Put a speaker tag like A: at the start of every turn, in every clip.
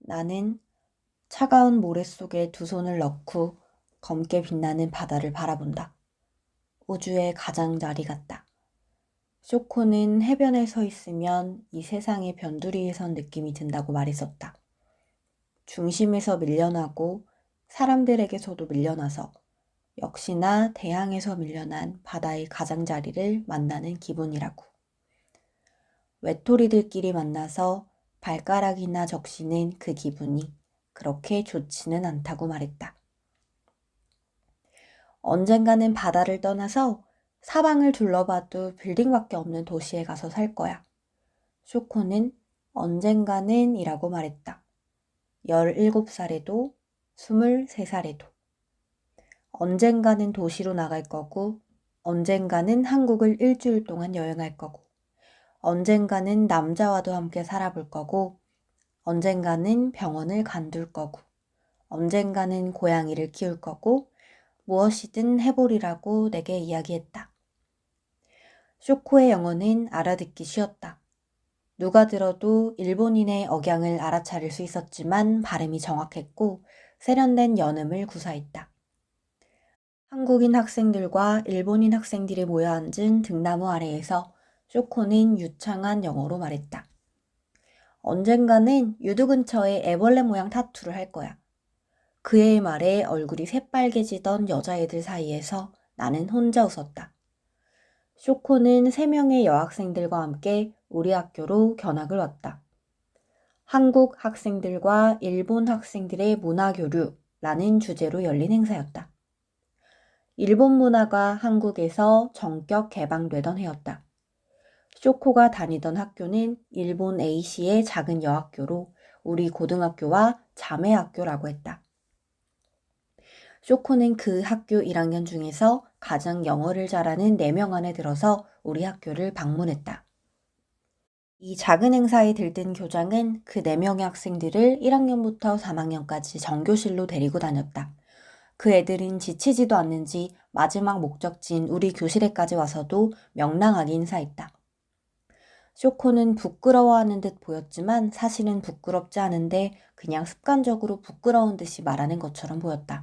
A: 나는 차가운 모래 속에 두 손을 넣고 검게 빛나는 바다를 바라본다. 우주의 가장자리 같다. 쇼코는 해변에 서 있으면 이 세상의 변두리에 선 느낌이 든다고 말했었다. 중심에서 밀려나고 사람들에게서도 밀려나서 역시나 대양에서 밀려난 바다의 가장자리를 만나는 기분이라고. 외톨이들끼리 만나서 발가락이나 적시는 그 기분이 그렇게 좋지는 않다고 말했다. 언젠가는 바다를 떠나서 사방을 둘러봐도 빌딩밖에 없는 도시에 가서 살 거야. 쇼코는 언젠가는 이라고 말했다. 17살에도 23살에도. 언젠가는 도시로 나갈 거고 언젠가는 한국을 일주일 동안 여행할 거고 언젠가는 남자와도 함께 살아볼 거고 언젠가는 병원을 간둘 거고 언젠가는 고양이를 키울 거고 무엇이든 해보리라고 내게 이야기했다. 쇼코의 영어는 알아듣기 쉬웠다. 누가 들어도 일본인의 억양을 알아차릴 수 있었지만 발음이 정확했고 세련된 연음을 구사했다. 한국인 학생들과 일본인 학생들이 모여 앉은 등나무 아래에서 쇼코는 유창한 영어로 말했다. 언젠가는 유두 근처에 애벌레 모양 타투를 할 거야. 그의 말에 얼굴이 새빨개지던 여자애들 사이에서 나는 혼자 웃었다. 쇼코는 3명의 여학생들과 함께 우리 학교로 견학을 왔다. 한국 학생들과 일본 학생들의 문화교류라는 주제로 열린 행사였다. 일본 문화가 한국에서 전격 개방되던 해였다. 쇼코가 다니던 학교는 일본 A시의 작은 여학교로 우리 고등학교와 자매학교라고 했다. 쇼코는 그 학교 1학년 중에서 가장 영어를 잘하는 4명 안에 들어서 우리 학교를 방문했다. 이 작은 행사에 들뜬 교장은 그 4명의 학생들을 1학년부터 3학년까지 정교실로 데리고 다녔다. 그 애들은 지치지도 않는지 마지막 목적지인 우리 교실에까지 와서도 명랑하게 인사했다. 쇼코는 부끄러워하는 듯 보였지만 사실은 부끄럽지 않은데 그냥 습관적으로 부끄러운 듯이 말하는 것처럼 보였다.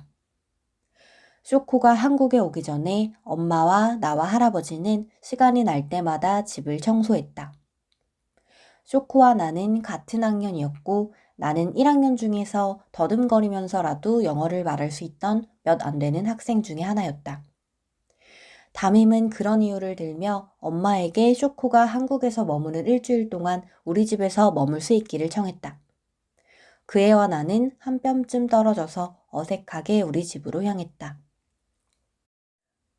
A: 쇼코가 한국에 오기 전에 엄마와 나와 할아버지는 시간이 날 때마다 집을 청소했다. 쇼코와 나는 같은 학년이었고 나는 1학년 중에서 더듬거리면서라도 영어를 말할 수 있던 몇 안 되는 학생 중에 하나였다. 담임은 그런 이유를 들며 엄마에게 쇼코가 한국에서 머무는 일주일 동안 우리 집에서 머물 수 있기를 청했다. 그 애와 나는 한 뼘쯤 떨어져서 어색하게 우리 집으로 향했다.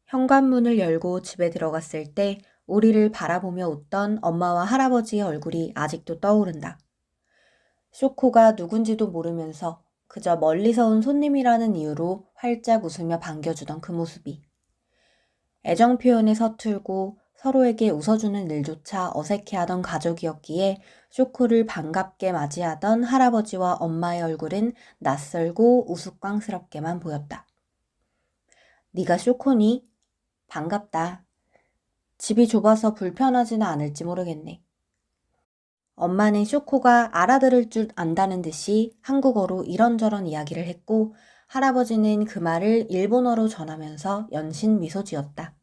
A: 현관문을 열고 집에 들어갔을 때 우리를 바라보며 웃던 엄마와 할아버지의 얼굴이 아직도 떠오른다. 쇼코가 누군지도 모르면서 그저 멀리서 온 손님이라는 이유로 활짝 웃으며 반겨주던 그 모습이. 애정 표현에 서툴고 서로에게 웃어주는 일조차 어색해하던 가족이었기에 쇼코를 반갑게 맞이하던 할아버지와 엄마의 얼굴은 낯설고 우스꽝스럽게만 보였다. 네가 쇼코니? 반갑다. 집이 좁아서 불편하지는 않을지 모르겠네. 엄마는 쇼코가 알아들을 줄 안다는 듯이 한국어로 이런저런 이야기를 했고 할아버지는 그 말을 일본어로 전하면서 연신 미소 지었다.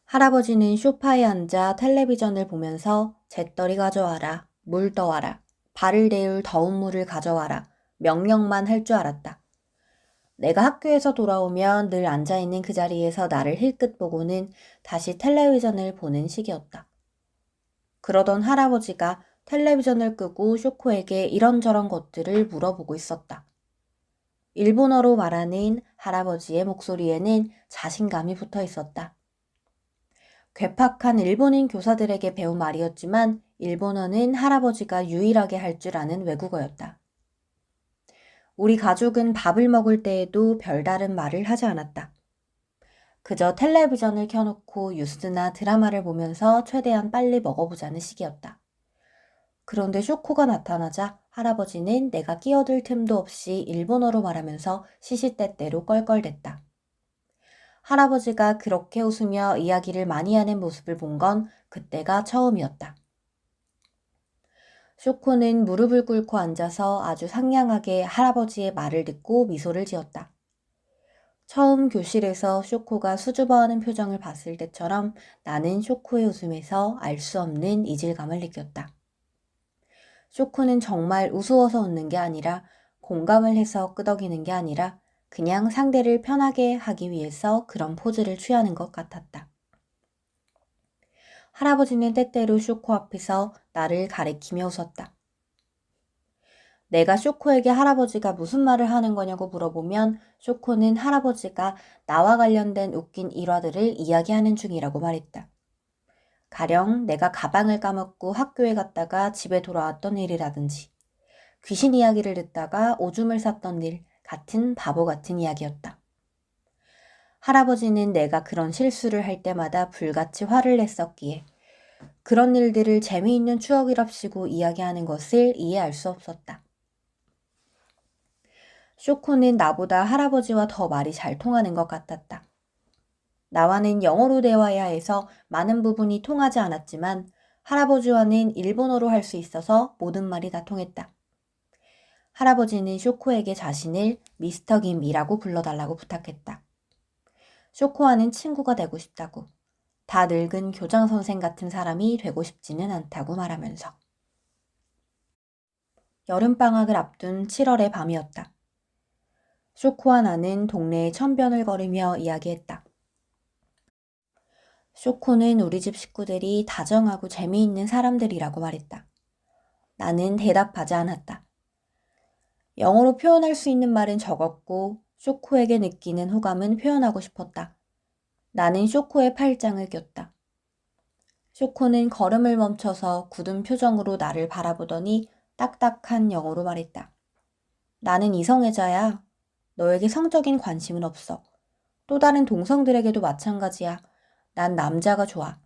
A: 할아버지는 소파에 앉아 텔레비전을 보면서 잿더리 가져와라, 물 떠와라, 발을 데울 더운 물을 가져와라 명령만 할 줄 알았다. 내가 학교에서 돌아오면 늘 앉아있는 그 자리에서 나를 힐끗 보고는 다시 텔레비전을 보는 식이었다. 그러던 할아버지가 텔레비전을 끄고 쇼코에게 이런저런 것들을 물어보고 있었다. 일본어로 말하는 할아버지의 목소리에는 자신감이 붙어 있었다. 괴팍한 일본인 교사들에게 배운 말이었지만 일본어는 할아버지가 유일하게 할 줄 아는 외국어였다. 우리 가족은 밥을 먹을 때에도 별다른 말을 하지 않았다. 그저 텔레비전을 켜놓고 뉴스나 드라마를 보면서 최대한 빨리 먹어보자는 식이었다. 그런데 쇼코가 나타나자 할아버지는 내가 끼어들 틈도 없이 일본어로 말하면서 시시때때로 껄껄댔다. 할아버지가 그렇게 웃으며 이야기를 많이 하는 모습을 본 건 그때가 처음이었다. 쇼코는 무릎을 꿇고 앉아서 아주 상냥하게 할아버지의 말을 듣고 미소를 지었다. 처음 교실에서 쇼코가 수줍어하는 표정을 봤을 때처럼 나는 쇼코의 웃음에서 알 수 없는 이질감을 느꼈다. 쇼코는 정말 우스워서 웃는 게 아니라 공감을 해서 끄덕이는 게 아니라 그냥 상대를 편하게 하기 위해서 그런 포즈를 취하는 것 같았다. 할아버지는 때때로 쇼코 앞에서 나를 가리키며 웃었다. 내가 쇼코에게 할아버지가 무슨 말을 하는 거냐고 물어보면 쇼코는 할아버지가 나와 관련된 웃긴 일화들을 이야기하는 중이라고 말했다. 가령 내가 가방을 까먹고 학교에 갔다가 집에 돌아왔던 일이라든지 귀신 이야기를 듣다가 오줌을 쌌던 일 같은 바보 같은 이야기였다. 할아버지는 내가 그런 실수를 할 때마다 불같이 화를 냈었기에 그런 일들을 재미있는 추억이랍시고 이야기하는 것을 이해할 수 없었다. 쇼코는 나보다 할아버지와 더 말이 잘 통하는 것 같았다. 나와는 영어로 대화해야 해서 많은 부분이 통하지 않았지만 할아버지와는 일본어로 할 수 있어서 모든 말이 다 통했다. 할아버지는 쇼코에게 자신을 미스터 김이라고 불러달라고 부탁했다. 쇼코와는 친구가 되고 싶다고, 다 늙은 교장 선생 같은 사람이 되고 싶지는 않다고 말하면서. 여름방학을 앞둔 7월의 밤이었다. 쇼코와 나는 동네의 천변을 걸으며 이야기했다. 쇼코는 우리 집 식구들이 다정하고 재미있는 사람들이라고 말했다. 나는 대답하지 않았다. 영어로 표현할 수 있는 말은 적었고 쇼코에게 느끼는 호감은 표현하고 싶었다. 나는 쇼코의 팔짱을 꼈다. 쇼코는 걸음을 멈춰서 굳은 표정으로 나를 바라보더니 딱딱한 영어로 말했다. 나는 이성애자야. 너에게 성적인 관심은 없어. 또 다른 동성들에게도 마찬가지야. 난 남자가 좋아.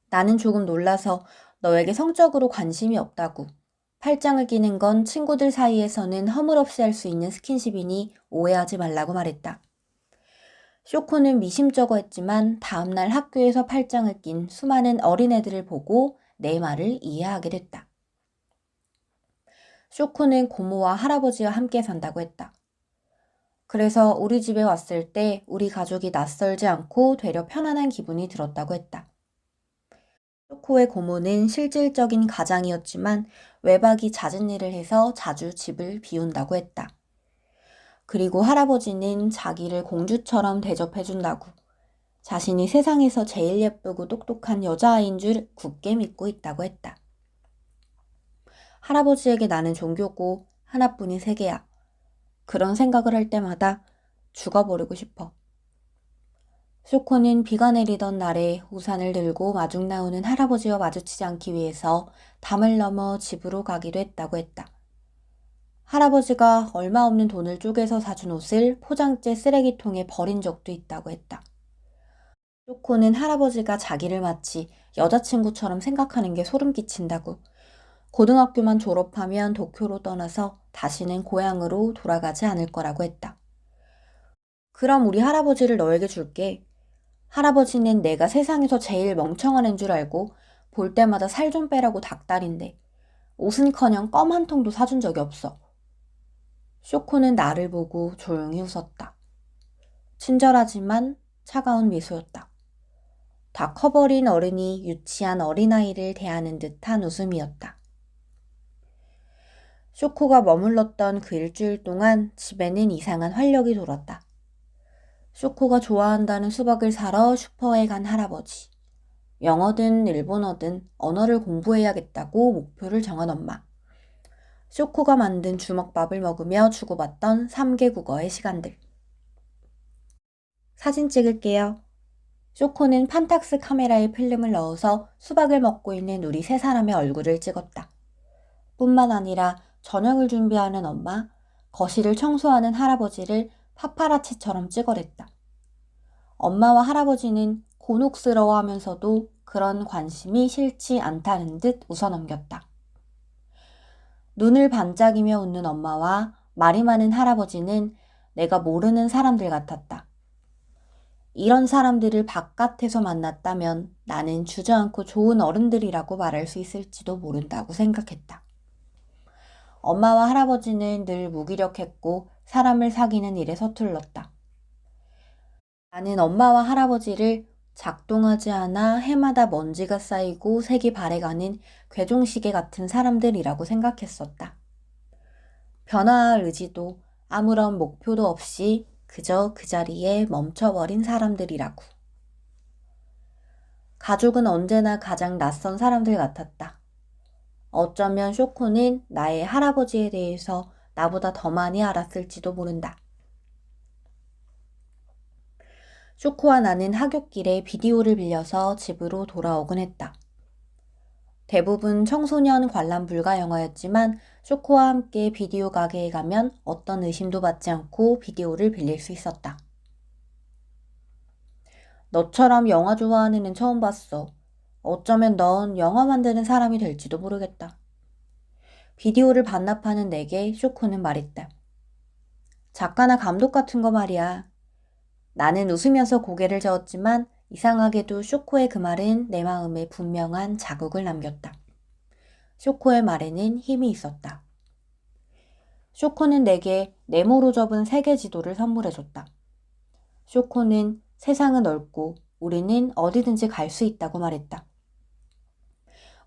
A: 나는 조금 놀라서 너에게 성적으로 관심이 없다고. 팔짱을 끼는 건 친구들 사이에서는 허물없이 할 수 있는 스킨십이니 오해하지 말라고 말했다. 쇼코는 미심쩍어 했지만 다음날 학교에서 팔짱을 낀 수많은 어린애들을 보고 내 말을 이해하게 됐다. 쇼코는 고모와 할아버지와 함께 산다고 했다. 그래서 우리 집에 왔을 때 우리 가족이 낯설지 않고 되려 편안한 기분이 들었다고 했다. 쇼코의 고모는 실질적인 가장이었지만 외박이 잦은 일을 해서 자주 집을 비운다고 했다. 그리고 할아버지는 자기를 공주처럼 대접해준다고, 자신이 세상에서 제일 예쁘고 똑똑한 여자아이인 줄 굳게 믿고 있다고 했다. 할아버지에게 나는 종교고 하나뿐인 세계야. 그런 생각을 할 때마다 죽어버리고 싶어. 쇼코는 비가 내리던 날에 우산을 들고 마중 나오는 할아버지와 마주치지 않기 위해서 담을 넘어 집으로 가기도 했다고 했다. 할아버지가 얼마 없는 돈을 쪼개서 사준 옷을 포장재 쓰레기통에 버린 적도 있다고 했다. 쇼코는 할아버지가 자기를 마치 여자친구처럼 생각하는 게 소름 끼친다고, 고등학교만 졸업하면 도쿄로 떠나서 다시는 고향으로 돌아가지 않을 거라고 했다. 그럼 우리 할아버지를 너에게 줄게. 할아버지는 내가 세상에서 제일 멍청한 애인 줄 알고 볼 때마다 살 좀 빼라고 닥달인데 옷은커녕 껌 한 통도 사준 적이 없어. 쇼코는 나를 보고 조용히 웃었다. 친절하지만 차가운 미소였다. 다 커버린 어른이 유치한 어린아이를 대하는 듯한 웃음이었다. 쇼코가 머물렀던 그 일주일 동안 집에는 이상한 활력이 돌았다. 쇼코가 좋아한다는 수박을 사러 슈퍼에 간 할아버지. 영어든 일본어든 언어를 공부해야겠다고 목표를 정한 엄마. 쇼코가 만든 주먹밥을 먹으며 주고받던 3개 국어의 시간들. 사진 찍을게요. 쇼코는 판탁스 카메라에 필름을 넣어서 수박을 먹고 있는 우리 세 사람의 얼굴을 찍었다. 뿐만 아니라 저녁을 준비하는 엄마, 거실을 청소하는 할아버지를 파파라치처럼 찍어냈다. 엄마와 할아버지는 곤혹스러워하면서도 그런 관심이 싫지 않다는 듯 웃어넘겼다. 눈을 반짝이며 웃는 엄마와 말이 많은 할아버지는 내가 모르는 사람들 같았다. 이런 사람들을 바깥에서 만났다면 나는 주저앉고 좋은 어른들이라고 말할 수 있을지도 모른다고 생각했다. 엄마와 할아버지는 늘 무기력했고 사람을 사귀는 일에 서툴렀다. 나는 엄마와 할아버지를 작동하지 않아 해마다 먼지가 쌓이고 색이 바래가는 괴종시계 같은 사람들이라고 생각했었다. 변화할 의지도 아무런 목표도 없이 그저 그 자리에 멈춰버린 사람들이라고. 가족은 언제나 가장 낯선 사람들 같았다. 어쩌면 쇼코는 나의 할아버지에 대해서 나보다 더 많이 알았을지도 모른다. 쇼코와 나는 하굣길에 비디오를 빌려서 집으로 돌아오곤 했다. 대부분 청소년 관람 불가 영화였지만 쇼코와 함께 비디오 가게에 가면 어떤 의심도 받지 않고 비디오를 빌릴 수 있었다. 너처럼 영화 좋아하는 애는 처음 봤어. 어쩌면 넌 영화 만드는 사람이 될지도 모르겠다. 비디오를 반납하는 내게 쇼코는 말했다. 작가나 감독 같은 거 말이야. 나는 웃으면서 고개를 저었지만 이상하게도 쇼코의 그 말은 내 마음에 분명한 자국을 남겼다. 쇼코의 말에는 힘이 있었다. 쇼코는 내게 네모로 접은 세계 지도를 선물해줬다. 쇼코는 세상은 넓고 우리는 어디든지 갈 수 있다고 말했다.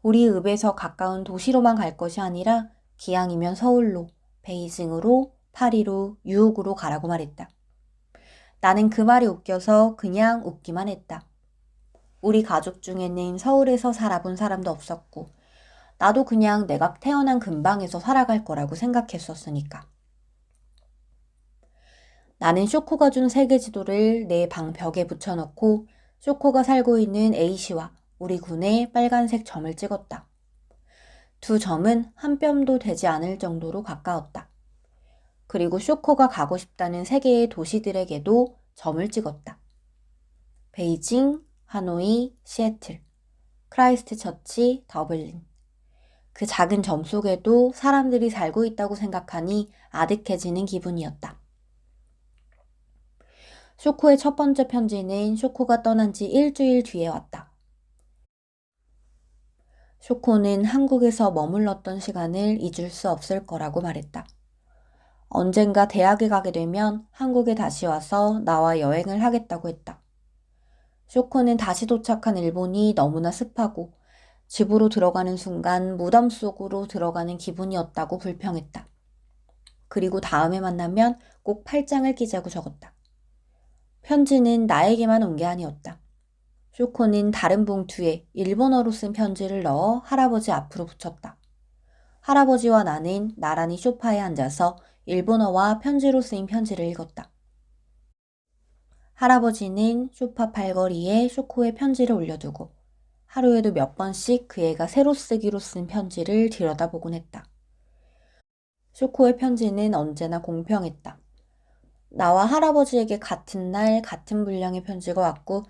A: 우리 읍에서 가까운 도시로만 갈 것이 아니라 기왕이면 서울로, 베이징으로, 파리로, 뉴욕으로 가라고 말했다. 나는 그 말이 웃겨서 그냥 웃기만 했다. 우리 가족 중에는 서울에서 살아본 사람도 없었고 나도 그냥 내가 태어난 근방에서 살아갈 거라고 생각했었으니까. 나는 쇼코가 준 세계 지도를 내 방 벽에 붙여놓고 쇼코가 살고 있는 A시와 우리 군의 빨간색 점을 찍었다. 두 점은 한 뼘도 되지 않을 정도로 가까웠다. 그리고 쇼코가 가고 싶다는 세 개의 도시들에게도 점을 찍었다. 베이징, 하노이, 시애틀, 크라이스트처치, 더블린. 그 작은 점 속에도 사람들이 살고 있다고 생각하니 아득해지는 기분이었다. 쇼코의 첫 번째 편지는 쇼코가 떠난 지 일주일 뒤에 왔다. 쇼코는 한국에서 머물렀던 시간을 잊을 수 없을 거라고 말했다. 언젠가 대학에 가게 되면 한국에 다시 와서 나와 여행을 하겠다고 했다. 쇼코는 다시 도착한 일본이 너무나 습하고 집으로 들어가는 순간 무덤 속으로 들어가는 기분이었다고 불평했다. 그리고 다음에 만나면 꼭 팔짱을 끼자고 적었다. 편지는 나에게만 온 게 아니었다. 쇼코는 다른 봉투에 일본어로 쓴 편지를 넣어 할아버지 앞으로 붙였다. 할아버지와 나는 나란히 소파에 앉아서 일본어와 편지로 쓰인 편지를 읽었다. 할아버지는 소파 팔걸이에 쇼코의 편지를 올려두고 하루에도 몇 번씩 그 애가 새로 쓰기로 쓴 편지를 들여다보곤 했다. 쇼코의 편지는 언제나 공평했다. 나와 할아버지에게 같은 날 같은 분량의 편지가 왔고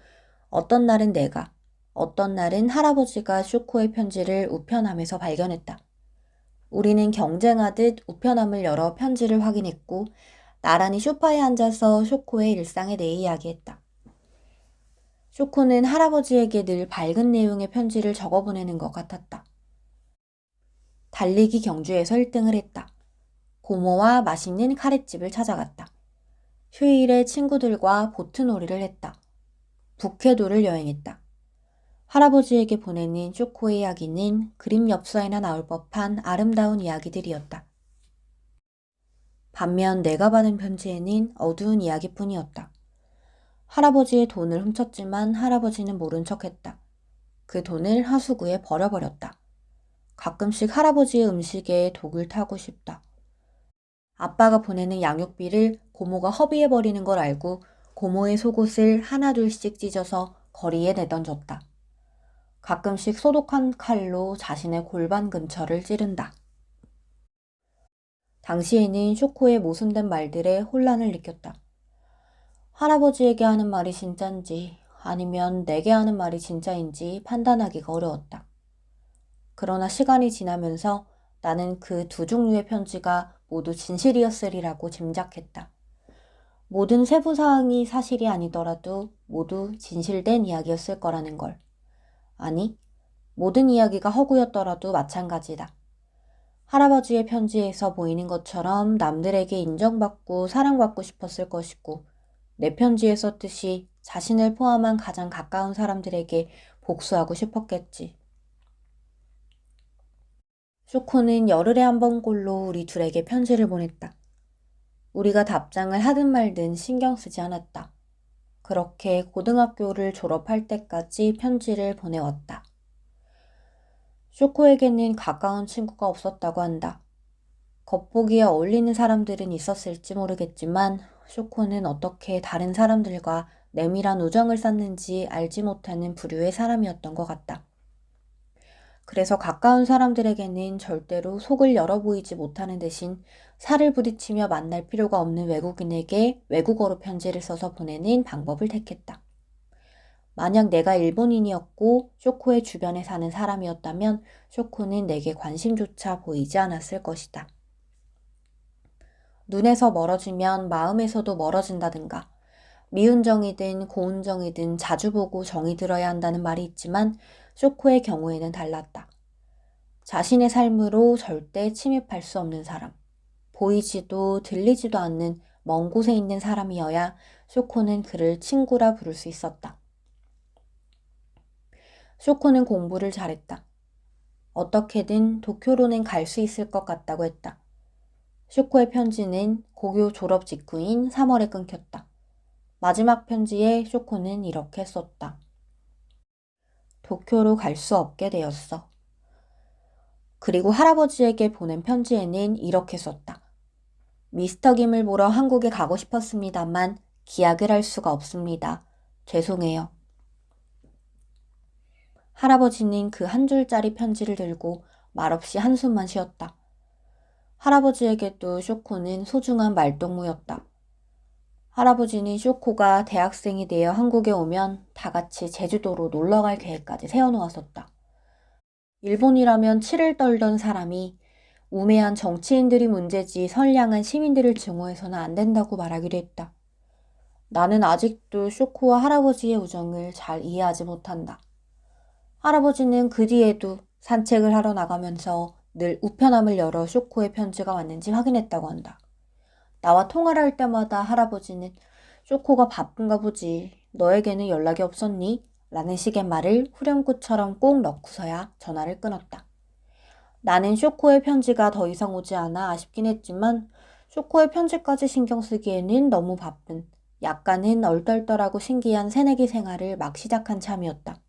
A: 어떤 날은 내가, 어떤 날은 할아버지가 쇼코의 편지를 우편함에서 발견했다. 우리는 경쟁하듯 우편함을 열어 편지를 확인했고 나란히 소파에 앉아서 쇼코의 일상에 대해 이야기했다. 쇼코는 할아버지에게 늘 밝은 내용의 편지를 적어보내는 것 같았다. 달리기 경주에서 1등을 했다. 고모와 맛있는 카레집을 찾아갔다. 휴일에 친구들과 보트놀이를 했다. 북해도를 여행했다. 할아버지에게 보내는 쇼코의 이야기는 그림 엽서에나 나올 법한 아름다운 이야기들이었다. 반면 내가 받은 편지에는 어두운 이야기뿐이었다. 할아버지의 돈을 훔쳤지만 할아버지는 모른 척했다. 그 돈을 하수구에 버려버렸다. 가끔씩 할아버지의 음식에 독을 타고 싶다. 아빠가 보내는 양육비를 고모가 허비해버리는 걸 알고 고모의 속옷을 하나둘씩 찢어서 거리에 내던졌다. 가끔씩 소독한 칼로 자신의 골반 근처를 찌른다. 당시에는 쇼코의 모순된 말들에 혼란을 느꼈다. 할아버지에게 하는 말이 진짠지 아니면 내게 하는 말이 진짜인지 판단하기가 어려웠다. 그러나 시간이 지나면서 나는 그 두 종류의 편지가 모두 진실이었으리라고 짐작했다. 모든 세부사항이 사실이 아니더라도 모두 진실된 이야기였을 거라는 걸. 아니, 모든 이야기가 허구였더라도 마찬가지다. 할아버지의 편지에서 보이는 것처럼 남들에게 인정받고 사랑받고 싶었을 것이고, 내 편지에 썼듯이 자신을 포함한 가장 가까운 사람들에게 복수하고 싶었겠지. 쇼코는 열흘에 한 번꼴로 우리 둘에게 편지를 보냈다. 우리가 답장을 하든 말든 신경 쓰지 않았다. 그렇게 고등학교를 졸업할 때까지 편지를 보내왔다. 쇼코에게는 가까운 친구가 없었다고 한다. 겉보기에 어울리는 사람들은 있었을지 모르겠지만 쇼코는 어떻게 다른 사람들과 내밀한 우정을 쌓는지 알지 못하는 부류의 사람이었던 것 같다. 그래서 가까운 사람들에게는 절대로 속을 열어 보이지 못하는 대신 살을 부딪히며 만날 필요가 없는 외국인에게 외국어로 편지를 써서 보내는 방법을 택했다. 만약 내가 일본인이었고 쇼코의 주변에 사는 사람이었다면 쇼코는 내게 관심조차 보이지 않았을 것이다. 눈에서 멀어지면 마음에서도 멀어진다든가 미운 정이든 고운 정이든 자주 보고 정이 들어야 한다는 말이 있지만 쇼코의 경우에는 달랐다. 자신의 삶으로 절대 침입할 수 없는 사람, 보이지도 들리지도 않는 먼 곳에 있는 사람이어야 쇼코는 그를 친구라 부를 수 있었다. 쇼코는 공부를 잘했다. 어떻게든 도쿄로는 갈 수 있을 것 같다고 했다. 쇼코의 편지는 고교 졸업 직후인 3월에 끊겼다. 마지막 편지에 쇼코는 이렇게 썼다. 도쿄로 갈 수 없게 되었어. 그리고 할아버지에게 보낸 편지에는 이렇게 썼다. 미스터 김을 보러 한국에 가고 싶었습니다만 기약을 할 수가 없습니다. 죄송해요. 할아버지는 그 한 줄짜리 편지를 들고 말없이 한숨만 쉬었다. 할아버지에게도 쇼코는 소중한 말동무였다. 할아버지는 쇼코가 대학생이 되어 한국에 오면 다 같이 제주도로 놀러갈 계획까지 세워놓았었다. 일본이라면 치를 떨던 사람이 우매한 정치인들이 문제지 선량한 시민들을 증오해서는 안 된다고 말하기로 했다. 나는 아직도 쇼코와 할아버지의 우정을 잘 이해하지 못한다. 할아버지는 그 뒤에도 산책을 하러 나가면서 늘 우편함을 열어 쇼코의 편지가 왔는지 확인했다고 한다. 나와 통화를 할 때마다 할아버지는 쇼코가 바쁜가 보지. 너에게는 연락이 없었니? 라는 식의 말을 후렴구처럼 꼭 넣고서야 전화를 끊었다. 나는 쇼코의 편지가 더 이상 오지 않아 아쉽긴 했지만 쇼코의 편지까지 신경 쓰기에는 너무 바쁜 약간은 얼떨떨하고 신기한 새내기 생활을 막 시작한 참이었다.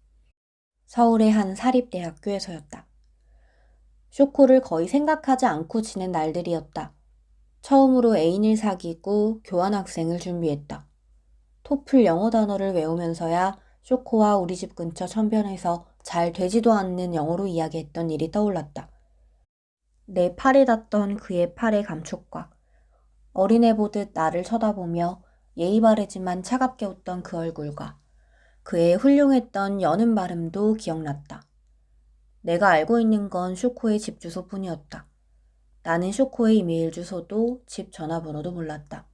A: 서울의 한 사립대학교에서였다. 쇼코를 거의 생각하지 않고 지낸 날들이었다. 처음으로 애인을 사귀고 교환학생을 준비했다. 토플 영어 단어를 외우면서야 쇼코와 우리 집 근처 천변에서 잘 되지도 않는 영어로 이야기했던 일이 떠올랐다. 내 팔에 닿던 그의 팔의 감촉과 어린애 보듯 나를 쳐다보며 예의 바르지만 차갑게 웃던 그 얼굴과 그의 훌륭했던 여는 발음도 기억났다. 내가 알고 있는 건 쇼코의 집 주소뿐이었다. 나는 쇼코의 이메일 주소도 집 전화번호도 몰랐다.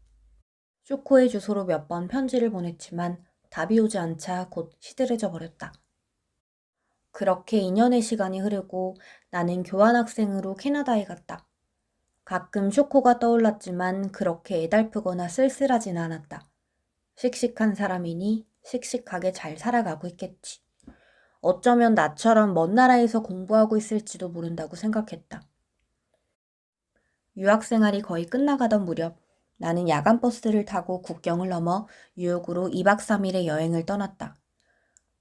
A: 쇼코의 주소로 몇 번 편지를 보냈지만 답이 오지 않자 곧 시들해져 버렸다. 그렇게 2년의 시간이 흐르고 나는 교환학생으로 캐나다에 갔다. 가끔 쇼코가 떠올랐지만 그렇게 애달프거나 쓸쓸하진 않았다. 씩씩한 사람이니 씩씩하게 잘 살아가고 있겠지. 어쩌면 나처럼 먼 나라에서 공부하고 있을지도 모른다고 생각했다. 유학생활이 거의 끝나가던 무렵 나는 야간 버스를 타고 국경을 넘어 뉴욕으로 2박 3일의 여행을 떠났다.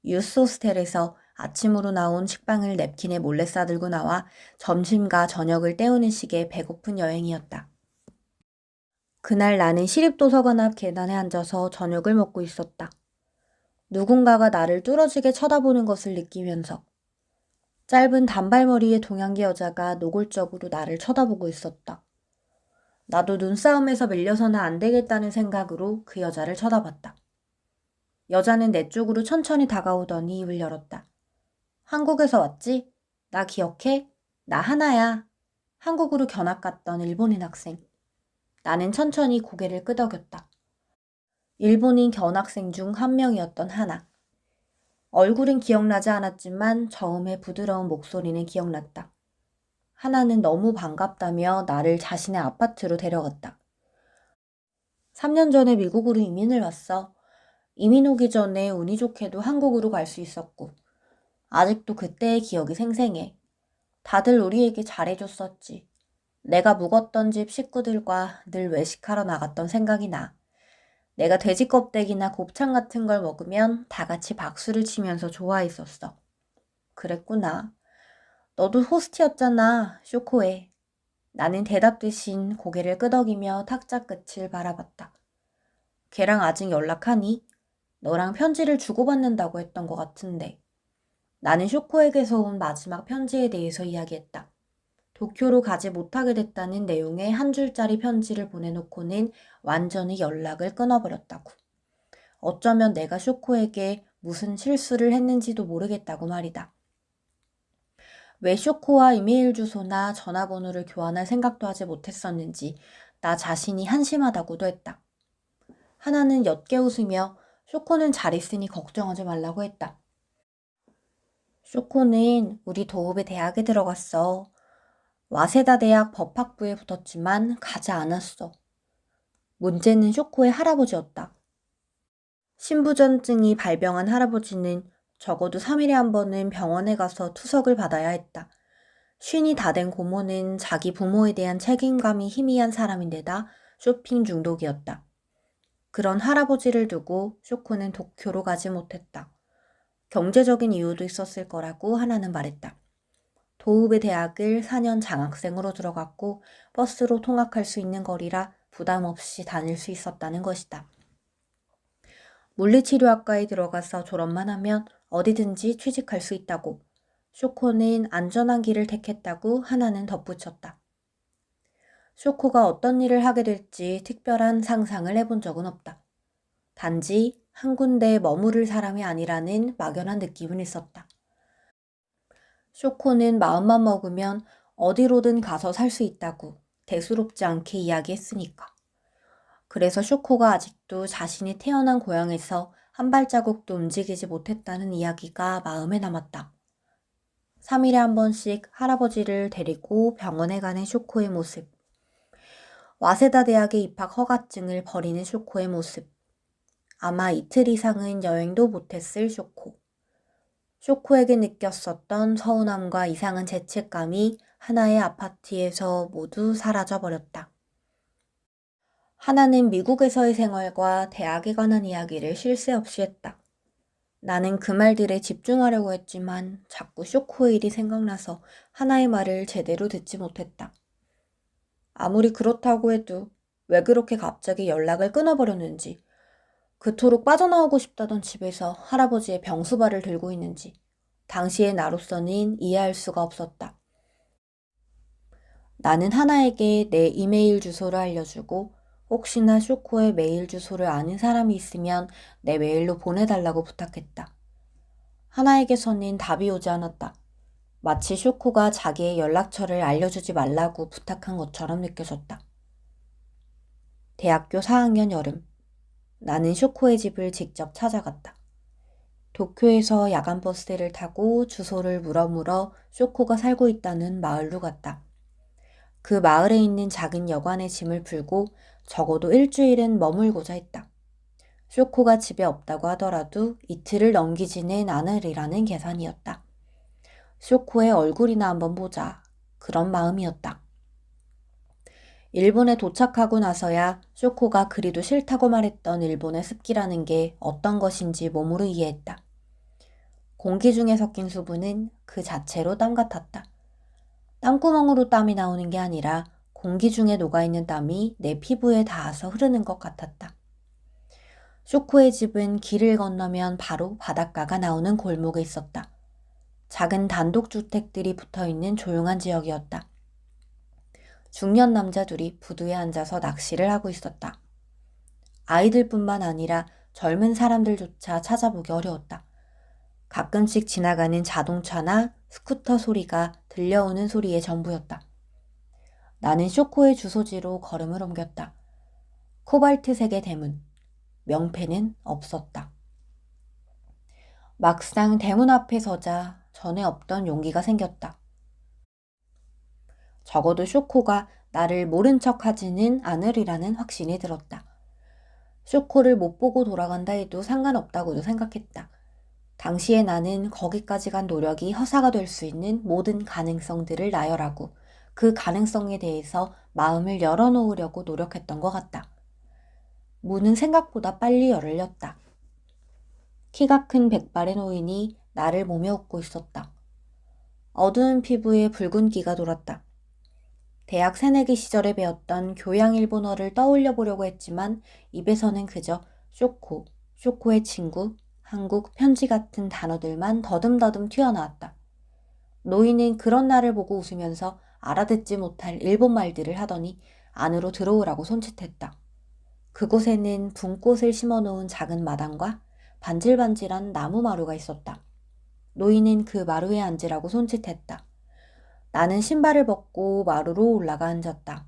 A: 유스 호스텔에서 아침으로 나온 식빵을 냅킨에 몰래 싸들고 나와 점심과 저녁을 때우는 식의 배고픈 여행이었다. 그날 나는 시립도서관 앞 계단에 앉아서 저녁을 먹고 있었다. 누군가가 나를 뚫어지게 쳐다보는 것을 느끼면서 짧은 단발머리의 동양계 여자가 노골적으로 나를 쳐다보고 있었다. 나도 눈싸움에서 밀려서는 안 되겠다는 생각으로 그 여자를 쳐다봤다. 여자는 내 쪽으로 천천히 다가오더니 입을 열었다. 한국에서 왔지? 나 기억해? 나 하나야. 한국으로 견학 갔던 일본인 학생. 나는 천천히 고개를 끄덕였다. 일본인 견학생 중 한 명이었던 하나. 얼굴은 기억나지 않았지만 저음의 부드러운 목소리는 기억났다. 하나는 너무 반갑다며 나를 자신의 아파트로 데려갔다. 3년 전에 미국으로 이민을 왔어. 이민 오기 전에 운이 좋게도 한국으로 갈 수 있었고 아직도 그때의 기억이 생생해. 다들 우리에게 잘해줬었지. 내가 묵었던 집 식구들과 늘 외식하러 나갔던 생각이 나. 내가 돼지 껍데기나 곱창 같은 걸 먹으면 다 같이 박수를 치면서 좋아했었어. 그랬구나. 너도 호스트였잖아, 쇼코에. 나는 대답 대신 고개를 끄덕이며 탁자 끝을 바라봤다. 걔랑 아직 연락하니? 너랑 편지를 주고받는다고 했던 것 같은데. 나는 쇼코에게서 온 마지막 편지에 대해서 이야기했다. 도쿄로 가지 못하게 됐다는 내용의 한 줄짜리 편지를 보내놓고는 완전히 연락을 끊어버렸다고. 어쩌면 내가 쇼코에게 무슨 실수를 했는지도 모르겠다고 말이다. 왜 쇼코와 이메일 주소나 전화번호를 교환할 생각도 하지 못했었는지 나 자신이 한심하다고도 했다. 하나는 옅게 웃으며 쇼코는 잘 있으니 걱정하지 말라고 했다. 쇼코는 우리 도읍의 대학에 들어갔어. 와세다 대학 법학부에 붙었지만 가지 않았어. 문제는 쇼코의 할아버지였다. 신부전증이 발병한 할아버지는 적어도 3일에 한 번은 병원에 가서 투석을 받아야 했다. 쉰이 다 된 고모는 자기 부모에 대한 책임감이 희미한 사람인데다 쇼핑 중독이었다. 그런 할아버지를 두고 쇼코는 도쿄로 가지 못했다. 경제적인 이유도 있었을 거라고 하나는 말했다. 도읍의 대학을 4년 장학생으로 들어갔고 버스로 통학할 수 있는 거리라 부담 없이 다닐 수 있었다는 것이다. 물리치료학과에 들어가서 졸업만 하면 어디든지 취직할 수 있다고. 쇼코는 안전한 길을 택했다고 하나는 덧붙였다. 쇼코가 어떤 일을 하게 될지 특별한 상상을 해본 적은 없다. 단지 한 군데에 머무를 사람이 아니라는 막연한 느낌은 있었다. 쇼코는 마음만 먹으면 어디로든 가서 살 수 있다고 대수롭지 않게 이야기했으니까. 그래서 쇼코가 아직도 자신이 태어난 고향에서 한 발자국도 움직이지 못했다는 이야기가 마음에 남았다. 3일에 한 번씩 할아버지를 데리고 병원에 가는 쇼코의 모습. 와세다 대학에 입학 허가증을 버리는 쇼코의 모습. 아마 이틀 이상은 여행도 못했을 쇼코. 쇼코에게 느꼈었던 서운함과 이상한 죄책감이 하나의 아파트에서 모두 사라져버렸다. 하나는 미국에서의 생활과 대학에 관한 이야기를 쉴 새 없이 했다. 나는 그 말들에 집중하려고 했지만 자꾸 쇼코의 일이 생각나서 하나의 말을 제대로 듣지 못했다. 아무리 그렇다고 해도 왜 그렇게 갑자기 연락을 끊어버렸는지, 그토록 빠져나오고 싶다던 집에서 할아버지의 병수발을 들고 있는지 당시의 나로서는 이해할 수가 없었다. 나는 하나에게 내 이메일 주소를 알려주고 혹시나 쇼코의 메일 주소를 아는 사람이 있으면 내 메일로 보내달라고 부탁했다. 하나에게서는 답이 오지 않았다. 마치 쇼코가 자기의 연락처를 알려주지 말라고 부탁한 것처럼 느껴졌다. 대학교 4학년 여름, 나는 쇼코의 집을 직접 찾아갔다. 도쿄에서 야간 버스를 타고 주소를 물어 쇼코가 살고 있다는 마을로 갔다. 그 마을에 있는 작은 여관에 짐을 풀고 적어도 일주일은 머물고자 했다. 쇼코가 집에 없다고 하더라도 이틀을 넘기지는 않으리라는 계산이었다. 쇼코의 얼굴이나 한번 보자. 그런 마음이었다. 일본에 도착하고 나서야 쇼코가 그리도 싫다고 말했던 일본의 습기라는 게 어떤 것인지 몸으로 이해했다. 공기 중에 섞인 수분은 그 자체로 땀 같았다. 땀구멍으로 땀이 나오는 게 아니라 공기 중에 녹아있는 땀이 내 피부에 닿아서 흐르는 것 같았다. 쇼코의 집은 길을 건너면 바로 바닷가가 나오는 골목에 있었다. 작은 단독주택들이 붙어있는 조용한 지역이었다. 중년 남자 둘이 부두에 앉아서 낚시를 하고 있었다. 아이들뿐만 아니라 젊은 사람들조차 찾아보기 어려웠다. 가끔씩 지나가는 자동차나 스쿠터 소리가 들려오는 소리의 전부였다. 나는 쇼코의 주소지로 걸음을 옮겼다. 코발트색의 대문. 명패는 없었다. 막상 대문 앞에 서자 전에 없던 용기가 생겼다. 적어도 쇼코가 나를 모른 척 하지는 않으리라는 확신이 들었다. 쇼코를 못 보고 돌아간다 해도 상관없다고도 생각했다. 당시에 나는 거기까지 간 노력이 허사가 될 수 있는 모든 가능성들을 나열하고 그 가능성에 대해서 마음을 열어놓으려고 노력했던 것 같다. 문은 생각보다 빨리 열렸다. 키가 큰 백발의 노인이 나를 보며 웃고 있었다. 어두운 피부에 붉은기가 돌았다. 대학 새내기 시절에 배웠던 교양 일본어를 떠올려 보려고 했지만 입에서는 그저 쇼코, 쇼코의 친구, 한국, 편지 같은 단어들만 더듬더듬 튀어나왔다. 노인은 그런 나를 보고 웃으면서 알아듣지 못할 일본 말들을 하더니 안으로 들어오라고 손짓했다. 그곳에는 붕꽃을 심어놓은 작은 마당과 반질반질한 나무 마루가 있었다. 노인은 그 마루에 앉으라고 손짓했다. 나는 신발을 벗고 마루로 올라가 앉았다.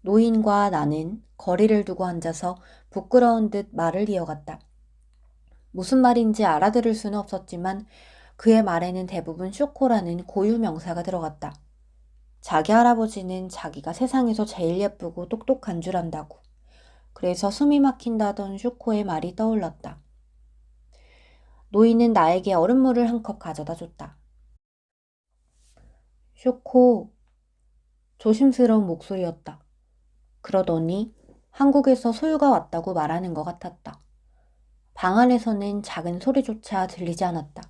A: 노인과 나는 거리를 두고 앉아서 부끄러운 듯 말을 이어갔다. 무슨 말인지 알아들을 수는 없었지만 그의 말에는 대부분 쇼코라는 고유 명사가 들어갔다. 자기 할아버지는 자기가 세상에서 제일 예쁘고 똑똑한 줄 안다고. 그래서 숨이 막힌다던 쇼코의 말이 떠올랐다. 노인은 나에게 얼음물을 한 컵 가져다 줬다. 쇼코, 조심스러운 목소리였다. 그러더니 한국에서 소유가 왔다고 말하는 것 같았다. 방 안에서는 작은 소리조차 들리지 않았다.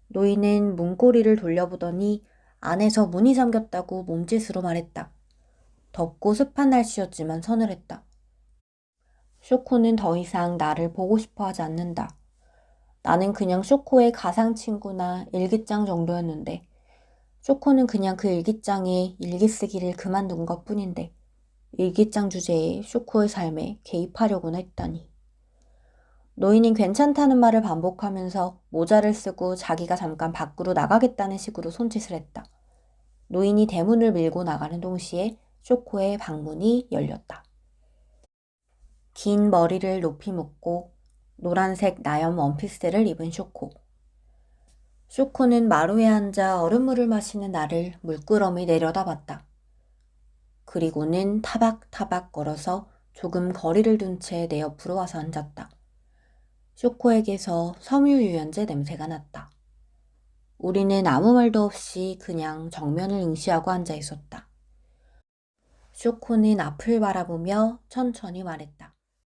A: 노인은 문고리를 돌려보더니 안에서 문이 잠겼다고 몸짓으로 말했다. 덥고 습한 날씨였지만 서늘했다. 쇼코는 더 이상 나를 보고 싶어 하지 않는다. 나는 그냥 쇼코의 가상 친구나 일기장 정도였는데 쇼코는 그냥 그 일기장에 일기 쓰기를 그만둔 것뿐인데 일기장 주제에 쇼코의 삶에 개입하려고나 했다니. 노인은 괜찮다는 말을 반복하면서 모자를 쓰고 자기가 잠깐 밖으로 나가겠다는 식으로 손짓을 했다. 노인이 대문을 밀고 나가는 동시에 쇼코의 방문이 열렸다. 긴 머리를 높이 묶고 노란색 나염 원피스를 입은 쇼코. 쇼코는 마루에 앉아 얼음물을 마시는 나를 물끄러미 내려다봤다. 그리고는 타박타박 걸어서 조금 거리를 둔 채 내 옆으로 와서 앉았다. 쇼코에게서 섬유유연제 냄새가 났다. 우리는 아무 말도 없이 그냥 정면을 응시하고 앉아 있었다. 쇼코는 앞을 바라보며 천천히 말했다.